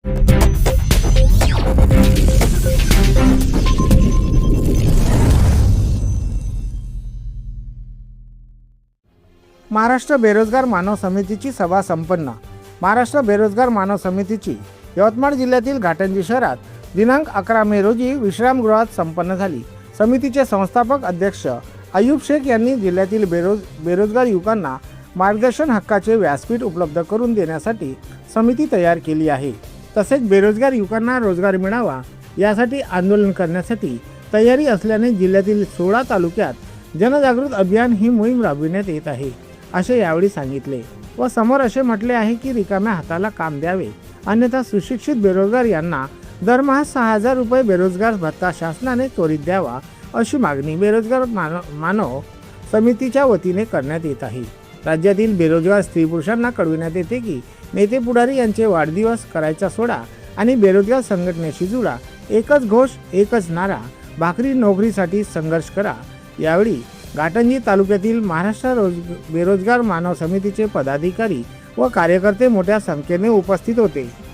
महाराष्ट्र बेरोजगार मानव समितीची सभा संपन्न। महाराष्ट्र बेरोजगार मानव समितीची यवतमाळ जिल्ह्यातील घाटंजी शहरात दिनांक 11 मे रोजी विश्रामगृहात संपन्न झाली। समितीचे संस्थापक अध्यक्ष अय्यूब शेख यांनी जिल्ह्यातील बेरोजगार युवकांना मार्गदर्शन हक्काचे व्यासपीठ उपलब्ध करून देण्यासाठी समिती तयार केली आहे। तसेच बेरोजगार युवकांना रोजगार मिळावा यासाठी आंदोलन करण्यासाठी तयारी असल्याने जिल्ह्यातील 16 तालुक्यात जनजागृती अभियान ही मोहीम राबविण्यात येत आहे असे यावेळी सांगितले व समोर असे म्हटले आहे की रिकाम्या हाताला काम द्यावे, अन्यथा सुशिक्षित बेरोजगार यांना दरमहा 6,000 रुपये बेरोजगार भत्ता शासनाने त्वरित द्यावा अशी मागणी बेरोजगार मानव समितीच्या वतीने करण्यात येत आहे। राज्यातील बेरोजगार स्त्री पुरुषांना कळविण्यात येते की नेते पुढारी यांचे वाढदिवस करायचा सोडा आणि बेरोजगार संघटनेशी जुळा, एकच घोष एकच नारा, भाकरी नोकरीसाठी संघर्ष करा। यावेळी घाटंजी तालुक्यातील महाराष्ट्र बेरोजगार मानव समितीचे पदाधिकारी व कार्यकर्ते मोठ्या संख्येने उपस्थित होते।